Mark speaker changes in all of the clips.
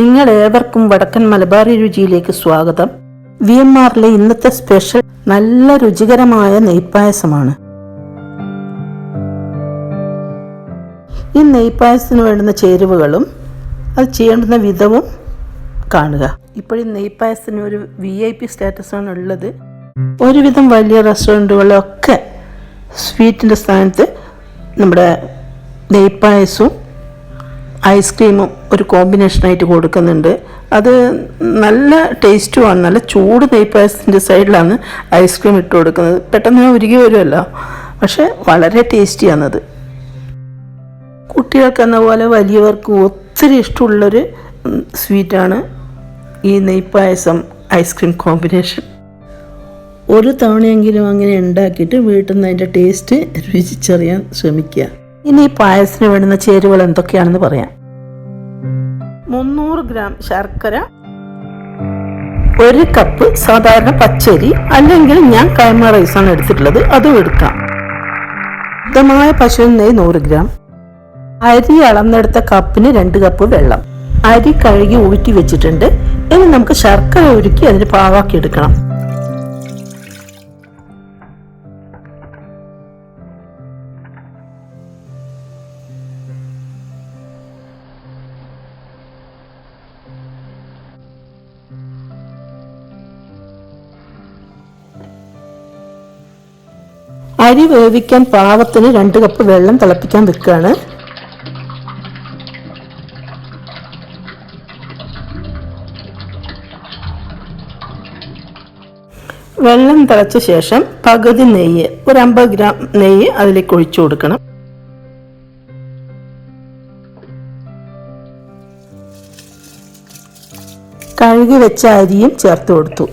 Speaker 1: നിങ്ങൾ ഏവർക്കും വടക്കൻ മലബാറി രുചിയിലേക്ക് സ്വാഗതം. VMRലെ ഇന്നത്തെ സ്പെഷ്യൽ നല്ല രുചികരമായ നെയ്പായസമാണ്. ഈ നെയ്പായസത്തിന് വേണ്ടുന്ന ചേരുവകളും അത് ചെയ്യേണ്ടുന്ന വിധവും കാണുക. ഇപ്പോഴും നെയ്പായസത്തിന് ഒരു VIP സ്റ്റാറ്റസാണ് ഉള്ളത്. ഒരുവിധം വലിയ റെസ്റ്റോറൻറ്റുകളിലൊക്കെ സ്വീറ്റിൻ്റെ സ്ഥാനത്ത് നമ്മുടെ നെയ്പായസവും ഐസ്ക്രീമും ഒരു കോമ്പിനേഷനായിട്ട് കൊടുക്കുന്നുണ്ട്. അത് നല്ല ടേസ്റ്റുമാണ്. നല്ല ചൂട് നെയ്പായസത്തിൻ്റെ സൈഡിലാണ് ഐസ്ക്രീം ഇട്ട് കൊടുക്കുന്നത്. പെട്ടെന്ന് ഉരുകി വരുമല്ലോ, പക്ഷെ വളരെ ടേസ്റ്റിയാണത്. കുട്ടികൾക്കെന്ന പോലെ വലിയവർക്ക് ഒത്തിരി ഇഷ്ടമുള്ളൊരു സ്വീറ്റാണ് ഈ നെയ്പായസം ഐസ്ക്രീം കോമ്പിനേഷൻ. ഒരു തവണയെങ്കിലും അങ്ങനെ ഉണ്ടാക്കിയിട്ട് വീട്ടിൽ നിന്ന് അതിൻ്റെ ടേസ്റ്റ് രുചിച്ചറിയാൻ ശ്രമിക്കുക. ഇനി ഈ പായസത്തിന് വേണ്ടുന്ന ചേരുവകൾ എന്തൊക്കെയാണെന്ന് പറയാം. 300 ഗ്രാം ശർക്കര, 1 കപ്പ് സാധാരണ പച്ചരി, അല്ലെങ്കിൽ ഞാൻ കൈമ റൈസാണ് എടുത്തിട്ടുള്ളത്, അതും എടുക്കാം. ശുദ്ധമായ പശു നെയ്യ് 100 ഗ്രാം, അരി അളന്നെടുത്ത കപ്പിന് 2 കപ്പ് വെള്ളം. അരി കഴുകി ഊറ്റി വെച്ചിട്ടുണ്ട്. ഇനി നമുക്ക് ശർക്കര ഉരുക്കി അതിന് പാവാക്കി എടുക്കണം. അരി വേവിക്കാൻ പാകത്തിന് 2 കപ്പ് വെള്ളം തിളപ്പിക്കാൻ വെക്കുകയാണ്. വെള്ളം തിളച്ച ശേഷം പകുതി നെയ്യ്, ഒരു 50 ഗ്രാം നെയ്യ് അതിലേക്ക് ഒഴിച്ചു കൊടുക്കണം. കഴുകി വെച്ച അരിയും ചേർത്ത് കൊടുത്തു.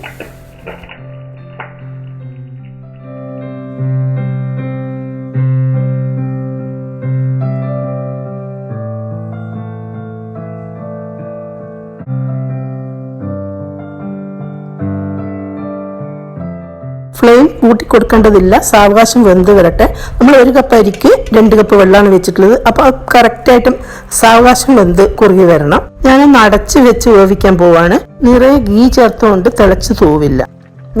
Speaker 1: ഫ്ലെയിം കൂട്ടി കൊടുക്കേണ്ടതില്ല, സാവകാശം വെന്ത് വരട്ടെ. നമ്മൾ 1 കപ്പ് അരിക്ക് 2 കപ്പ് വെള്ളമാണ് വെച്ചിട്ടുള്ളത്. അപ്പോൾ കറക്റ്റായിട്ടും സാവകാശം വെന്ത് കുറുകി വരണം. ഞാനൊന്ന് അടച്ച് വെച്ച് വേവിക്കാൻ പോവാണ്. നിറയെ ഗീ ചേർത്തുകൊണ്ട് തിളച്ച് തൂവില്ല.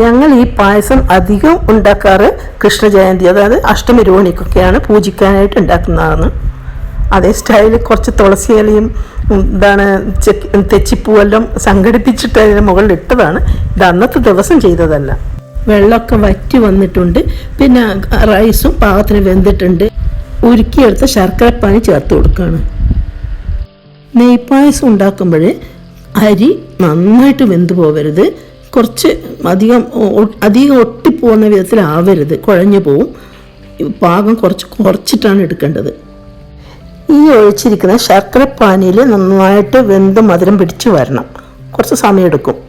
Speaker 1: ഞങ്ങൾ ഈ പായസം അധികം ഉണ്ടാക്കാറ് കൃഷ്ണജയന്തി, അതായത് അഷ്ടമി രോഹിണിക്കൊക്കെയാണ് പൂജിക്കാനായിട്ട് ഉണ്ടാക്കുന്നതാണ്. അതേ സ്റ്റൈലിൽ കുറച്ച് തുളസി ഇലയും തെച്ചിപ്പൂവെല്ലാം സംഘടിപ്പിച്ചിട്ട് അതിന് മുകളിൽ ഇട്ടതാണ്. ഇത് അന്നത്തെ ദിവസം ചെയ്തതല്ല. വെള്ളമൊക്കെ വറ്റി വന്നിട്ടുണ്ട്. പിന്നെ റൈസും പാകത്തിന് വെന്തിട്ടുണ്ട്. ഉരുക്കിയെടുത്ത ശർക്കരപ്പാനി ചേർത്ത് കൊടുക്കുകയാണ്. നെയ്പായസം ഉണ്ടാക്കുമ്പോൾ അരി നന്നായിട്ട് വെന്ത് പോവരുത്. കുറച്ച് അധികം ഒട്ടിപ്പോകുന്ന വിധത്തിലാവരുത്, കുഴഞ്ഞു പോവും. പാകം കുറച്ചിട്ടാണ് എടുക്കേണ്ടത്. ഈ ഒഴിച്ചിരിക്കുന്ന ശർക്കരപ്പാനിയിൽ നന്നായിട്ട് വെന്ത് മധുരം പിടിച്ചു വരണം. കുറച്ച് സമയമെടുക്കും.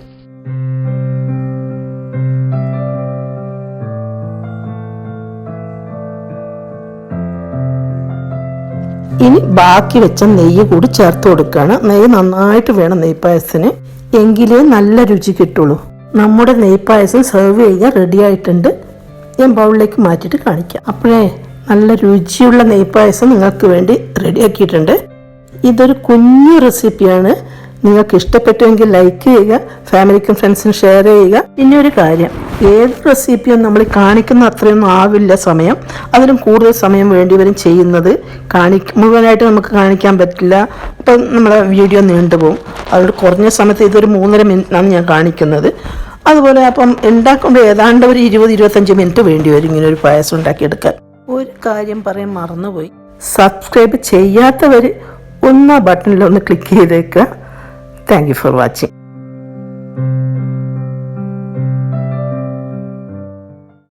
Speaker 1: ഇനി ബാക്കി വെച്ച നെയ്യ് കൂടി ചേർത്ത് കൊടുക്കുകയാണ്. നെയ്യ് നന്നായിട്ട് വേണം നെയ്പായസത്തിന്, എങ്കിലേ നല്ല രുചി കിട്ടുള്ളൂ. നമ്മുടെ നെയ്പായസം സെർവ് ചെയ്യാൻ റെഡി ആയിട്ടുണ്ട്. ഞാൻ ബൗളിലേക്ക് മാറ്റിയിട്ട് കാണിക്കാം. അപ്പോഴേ നല്ല രുചിയുള്ള നെയ്പായസം നിങ്ങൾക്ക് വേണ്ടി റെഡിയാക്കിയിട്ടുണ്ട്. ഇതൊരു കുഞ്ഞു റെസിപ്പിയാണ്. നിങ്ങൾക്ക് ഇഷ്ടപ്പെട്ടുവെങ്കിൽ ലൈക്ക് ചെയ്യുക, ഫാമിലിക്കും ഫ്രണ്ട്സിനും ഷെയർ ചെയ്യുക. പിന്നെ ഒരു കാര്യം, ഏത് റെസിപ്പിയും നമ്മൾ കാണിക്കുന്ന അത്രയൊന്നും ആവില്ല സമയം, അതിലും കൂടുതൽ സമയം വേണ്ടി വരും ചെയ്യുന്നത്. മുഴുവനായിട്ട് നമുക്ക് കാണിക്കാൻ പറ്റില്ല, അപ്പം നമ്മളെ വീഡിയോ നീണ്ടുപോകും. അതുകൊണ്ട് കുറഞ്ഞ സമയത്ത് ഇതൊരു 3.5 മിനിറ്റാണ് ഞാൻ കാണിക്കുന്നത്. അതുപോലെ അപ്പം ഉണ്ടാക്കുമ്പോൾ ഏതാണ്ട് ഒരു 20-25 മിനിറ്റ് വേണ്ടി വരും ഇങ്ങനെ ഒരു പായസം ഉണ്ടാക്കിയെടുക്കാൻ. ഒരു കാര്യം പറയാൻ മറന്നുപോയി, സബ്സ്ക്രൈബ് ചെയ്യാത്തവർ ഒന്ന് ബട്ടണിലൊന്ന് ക്ലിക്ക് ചെയ്തേക്കുക. Thank you for watching.